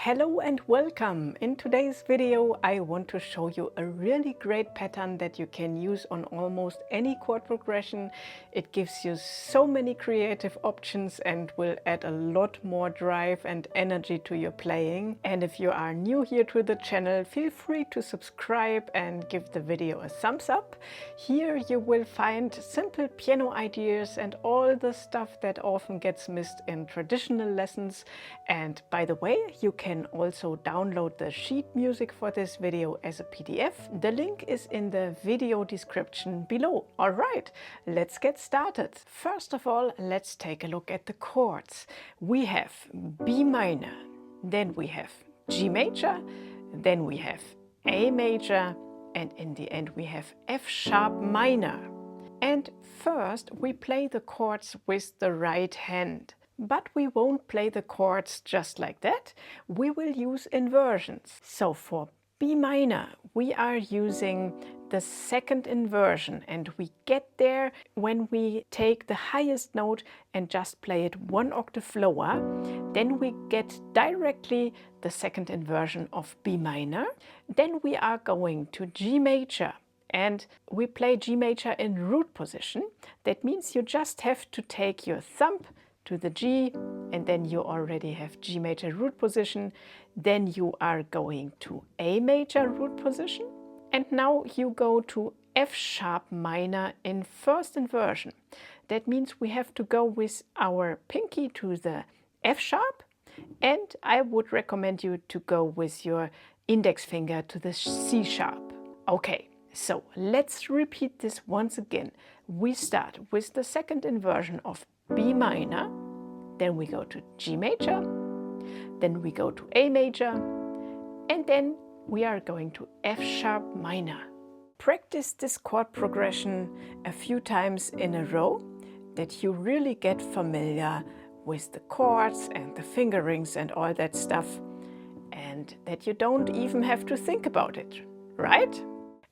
Hello and welcome! In today's video I want to show you a really great pattern that you can use on almost any chord progression. It gives you so many creative options and will add a lot more drive and energy to your playing. And if you are new here to the channel, feel free to subscribe and give the video a thumbs up. Here you will find simple piano ideas and all the stuff that often gets missed in traditional lessons. And by the way, you can also download the sheet music for this video as a PDF. The link is in the video description below. All right, let's get started. First of all, let's take a look at the chords. We have B minor, then we have G major, then we have A major, and in the end we have F sharp minor. And first we play the chords with the right hand. But we won't play the chords just like that. We will use inversions. So for B minor, we are using the second inversion, and we get there when we take the highest note and just play it one octave lower. Then we get directly the second inversion of B minor. Then we are going to G major. And we play G major in root position. That means you just have to take your thumb to the G, and then you already have G major root position. Then you are going to A major root position, and now you go to F sharp minor in first inversion. That means we have to go with our pinky to the F sharp, and I would recommend you to go with your index finger to the C sharp. Okay, so let's repeat this once again. We start with the second inversion of B minor, then we go to G major, then we go to A major, and then we are going to F sharp minor. Practice this chord progression a few times in a row, that you really get familiar with the chords and the fingerings and all that stuff, and that you don't even have to think about it, right?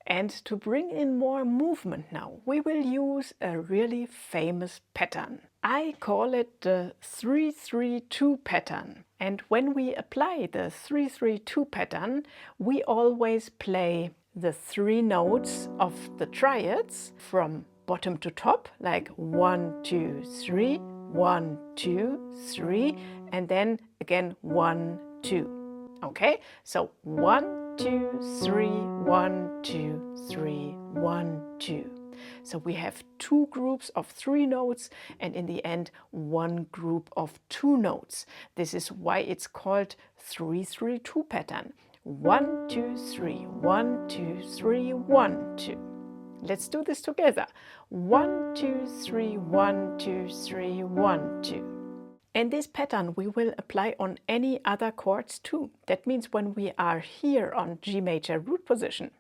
And to bring in more movement now, we will use a really famous pattern. I call it the 3-3-2 pattern. And when we apply the 3-3-2 pattern, we always play the three notes of the triads from bottom to top, like 1, 2, 3, 1, 2, 3, and then again 1, 2. Okay, so 1, 2, 3, 1, 2, 3, 1, 2. So we have two groups of three notes, and in the end one group of two notes. This is why it's called 3-3-2 pattern. 1, 2, 3, 1, 2, 3, 1, 2. Let's do this together. 1, 2, 3, 1, 2, 3, 1, 2. And this pattern we will apply on any other chords too. That means when we are here on G major root position,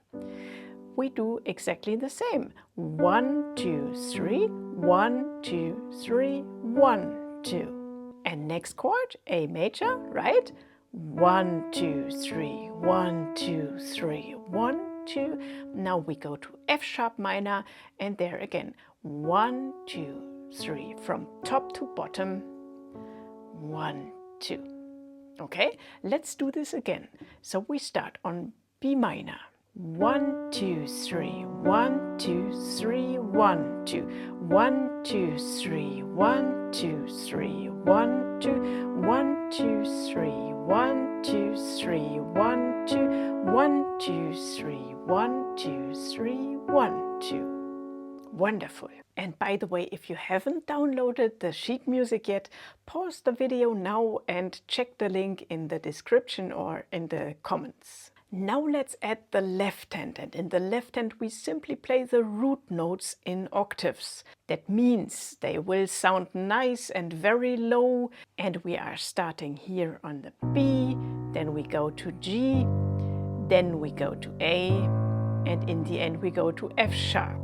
we do exactly the same. 1, 2, 3, 1, 2, 3, 1, 2. And next chord, A major, right? 1, 2, 3, 1, 2, 3, 1, 2. Now we go to F sharp minor, and there again, 1, 2, 3, from top to bottom. 1, 2. Okay, let's do this again. So we start on B minor. 1, 2, 3, 1, 2, 3, 1, 2. 1, 2, 3, 1, 2, 3, 1, 2. 1, 2, 3, 1, 2, 3, 1, 2. 1, 2, 3, 1, 2, 3, 1, 2. Wonderful. And by the way, if you haven't downloaded the sheet music yet, pause the video now and check the link in the description or in the comments. Now let's add the left hand, and in the left hand we simply play the root notes in octaves. That means they will sound nice and very low, and we are starting here on the B, then we go to G, then we go to A, and in the end we go to F sharp.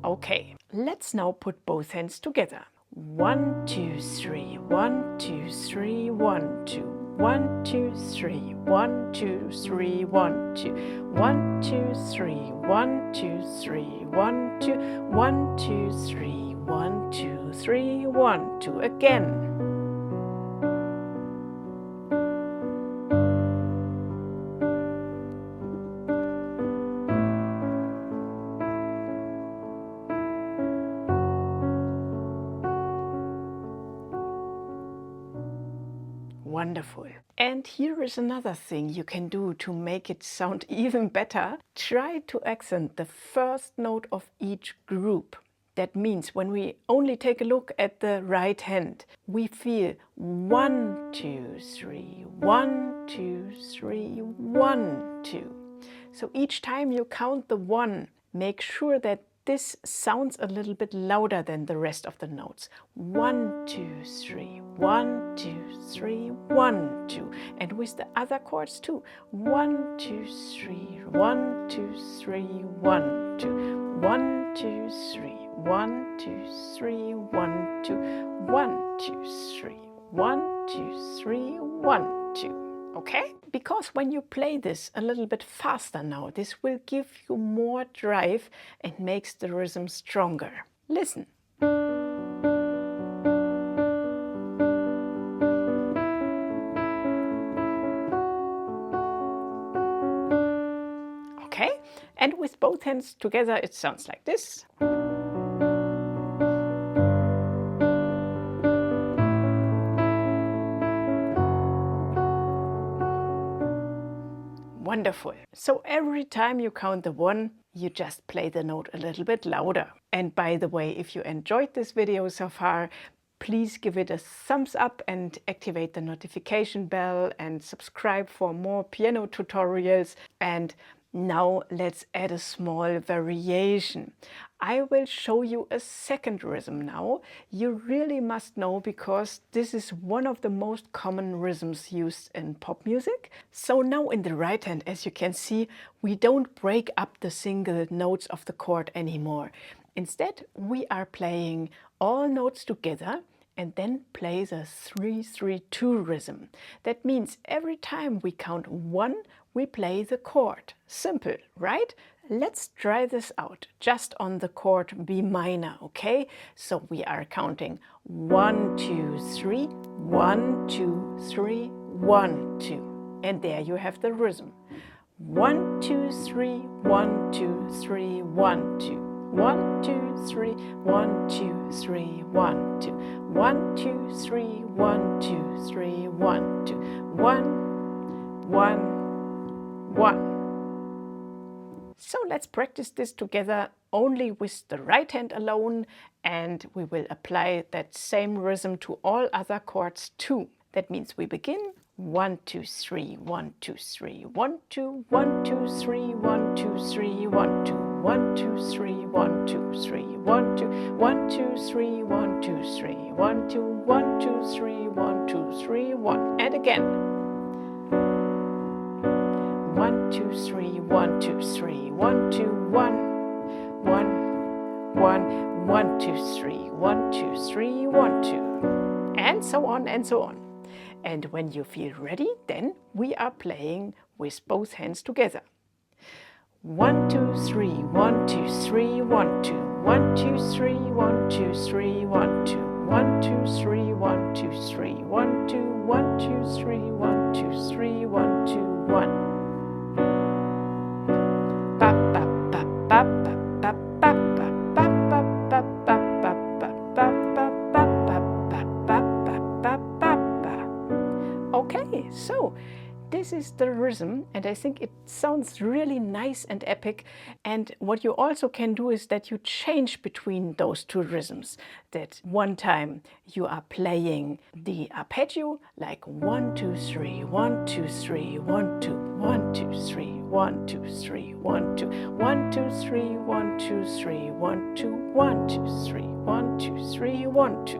Okay, let's now put both hands together. 1, 2, 3, 1, 2, 3, 1, 2. 1, 2, 3, 1, 2, 3, 1, 2. 1, 2, 3, 1, 2, 3, 1, 2. 1, 2, 3, 1, 2, 3, 1, 2. Again. Wonderful. And here is another thing you can do to make it sound even better. Try to accent the first note of each group. That means when we only take a look at the right hand, we feel 1, 2, 3, 1, 2, 3, 1, 2. So each time you count the 1, make sure that this sounds a little bit louder than the rest of the notes. 1, 2, 3, 1, 2, 3, 1, 2. And with the other chords too. 1, 2, 3, 1, 2, 3, 1, 2. 1, 2, 3, 1, 2, 3, 1, 2. 1, 2, 3, 1, 2, 3, 1, 2. Okay? Because when you play this a little bit faster now, this will give you more drive and makes the rhythm stronger. Listen. Okay? And with both hands together, it sounds like this. Wonderful. So every time you count the 1, you just play the note a little bit louder. And by the way, if you enjoyed this video so far, please give it a thumbs up and activate the notification bell and subscribe for more piano tutorials. And now let's add a small variation. I will show you a second rhythm now. You really must know because this is one of the most common rhythms used in pop music. So now in the right hand, as you can see, we don't break up the single notes of the chord anymore. Instead, we are playing all notes together and then play the 3-3-2 rhythm. That means every time we count 1, we play the chord. Simple, right? Let's try this out just on the chord B minor, okay? So we are counting 1, 2, 3, 1, 2, 3, 1, 2. And there you have the rhythm. 1, 2, 3, 1, 2, 3, 1, 2. 1, 2, 3, 1, 2, 3, 1, 2. 1, 2, 3, 1, 2, 3, 1, 2. 1, 1, 1. So let's practice this together only with the right hand alone, and we will apply that same rhythm to all other chords too. That means we begin 1, 2, 3, 1, 2, 3, 1, 2, 1, 2, 3, 1, 2, 3, 1, 2, 1, 2, 3, 1, 2, 3, 1, 2, 1, 2, 3, 1, 2, 3, 1, 2, 1, 2, 3, 1, 2, 3, 1. And again. 1, 2, 3, 1, 2, 3, 1, 2, 1, 1, 1, 1, 2, 3, 1, 2, 3, 1, 2. And so on and so on. And when you feel ready, then we are playing with both hands together. 1, 2, 3, 1, 2, 3, 1, 2. 1, 2, 3, 1, 2, 3, 1, 2. 1, 2, 3, 1, 2, 3, 1, 2. 1, 2, 3, 1, 2, 3, 1, 2, 1. Okay, so this is the rhythm, and I think it sounds really nice and epic. And what you also can do is that you change between those two rhythms. That one time you are playing the arpeggio like 1, 2, 3, 1, 2, 3, 1, 2, 1, 2, 3, 1, 2, 3, 1, 2, 1, 2, 3, 1, 2, 3, 1, 2, 1, 2, 3, 1, 2, 3, 1, 2.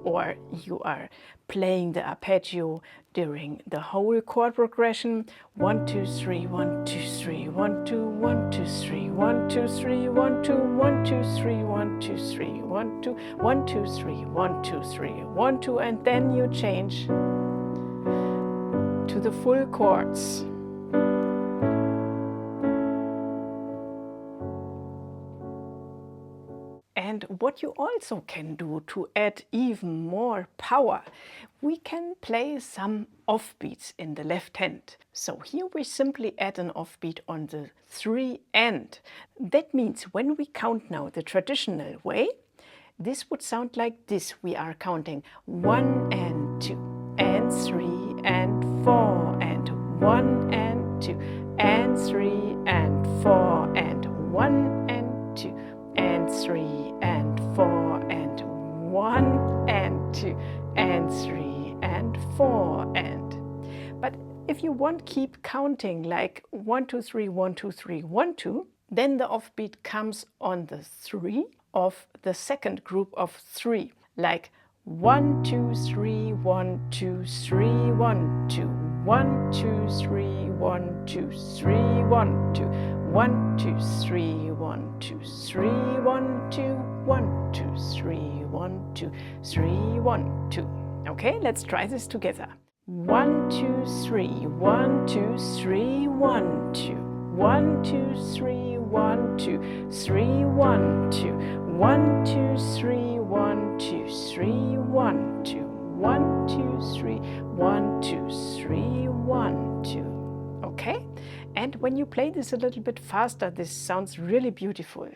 Or you are playing the arpeggio during the whole chord progression. 1, 2, 3, 1, 2, 3, 1, 2, 1, 2, 3, 1, 2, 3, 1, 2, 1, 2, 3, 1, 2, 3, 1, 2, 1, 2, 3, 1, 2, 3, 1, 2, and then you change to the full chords. And what you also can do to add even more power, we can play some offbeats in the left hand. So here we simply add an offbeat on the 3 end. That means when we count now the traditional way, this would sound like this. We are counting 1 and 2 and and 3 and 4 and 1 and 2 and 3 and 4 and 1 and 2 and 3 and 4 and 1 and 2 and 3 and 4 and. But if you want keep counting like 1 2 3 1 2 3 1 2, then the offbeat comes on the 3 of the second group of 3, like 1 2 3 1 2 3 1 2 1 2 3 1 2 3 1 2 1 2 3 1 2 3 1 2 1 2 3 1 2 3 1 2. Okay, let's try this together. 1 2 3 1 2 3 1 2 1 2 3 1 2 3 1 2 1 2 3 1 2 3 1 2 1 2 3 1 2 3 1 2. Okay, and when you play this a little bit faster, this sounds really beautiful.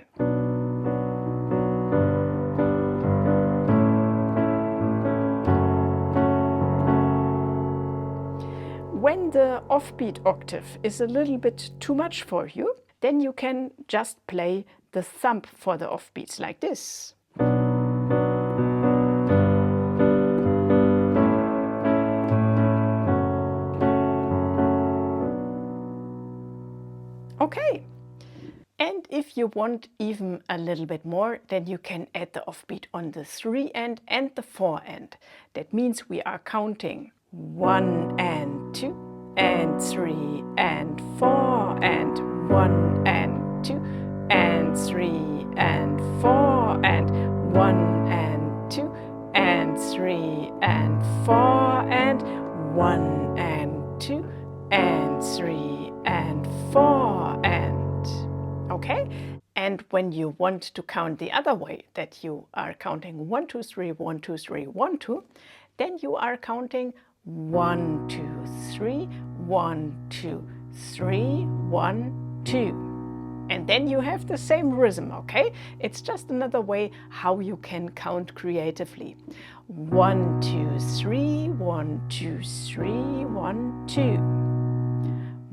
When the offbeat octave is a little bit too much for you, then you can just play the thumb for the offbeats like this. Okay. And if you want even a little bit more, then you can add the offbeat on the 3 end and the 4 end. That means we are counting 1 and 2 and 3 and 4 and 1 and 2 and 3 and 4 and 1 and 2 and 3 and 4 and 1 and 2 and 3 and 4 and. Okay? And when you want to count the other way, that you are counting 1 2 3 1 2 3 1 2, then you are counting 1 2 3 1 2 3 1 2. And then you have the same rhythm, okay? It's just another way how you can count creatively. 1 2 3 1 2 3 1 2.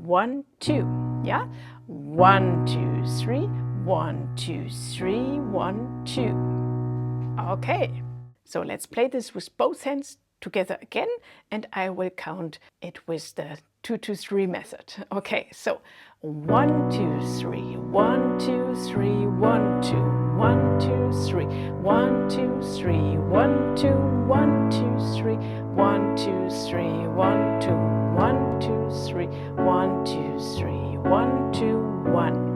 1 2, yeah? 1 2 3 1 2 3 1 2. Okay, so let's play this with both hands together again, and I will count it with the 2 2 3 method. Okay, so 1 2 3 1 2 3 1 2 1 2 3 1 2 3 1 2 1 2 3 1 2 3 1 2 1 2 3 1 2 3 1 2 1.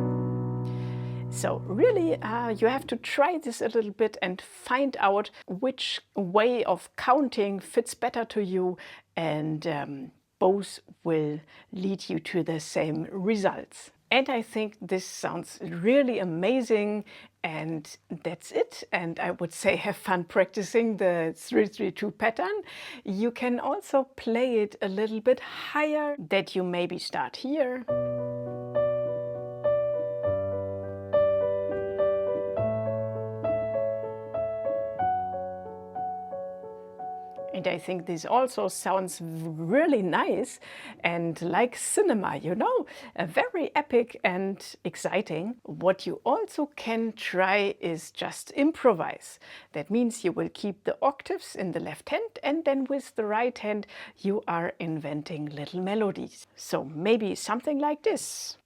So really you have to try this a little bit and find out which way of counting fits better to you, and both will lead you to the same results. And I think this sounds really amazing, and that's it. And I would say have fun practicing the 3-3-2 pattern. You can also play it a little bit higher, that you maybe start here. And I think this also sounds really nice and like cinema, you know, very epic and exciting. What you also can try is just improvise. That means you will keep the octaves in the left hand, and then with the right hand you are inventing little melodies. So maybe something like this.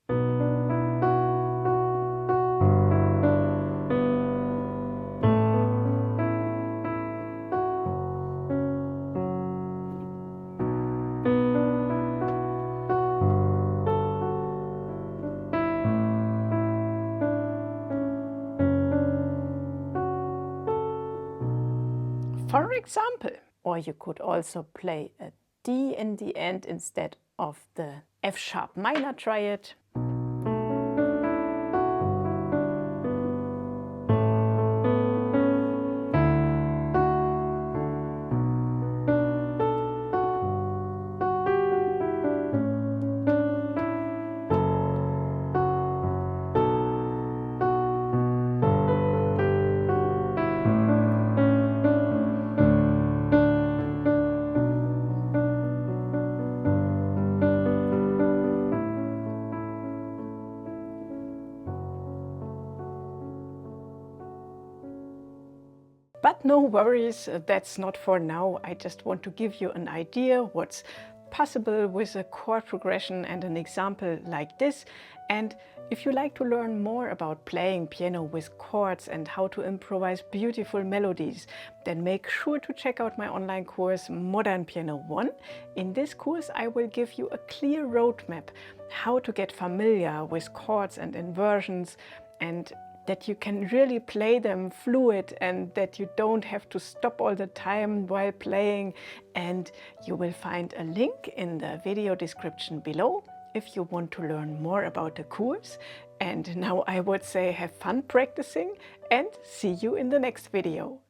For example, or you could also play a D in the end instead of the F sharp minor triad. But no worries, that's not for now. I just want to give you an idea what's possible with a chord progression and an example like this. And if you like to learn more about playing piano with chords and how to improvise beautiful melodies, then make sure to check out my online course Modern Piano 1. In this course I will give you a clear roadmap how to get familiar with chords and inversions, and that you can really play them fluid and that you don't have to stop all the time while playing. And you will find a link in the video description below if you want to learn more about the course. And now I would say have fun practicing and see you in the next video.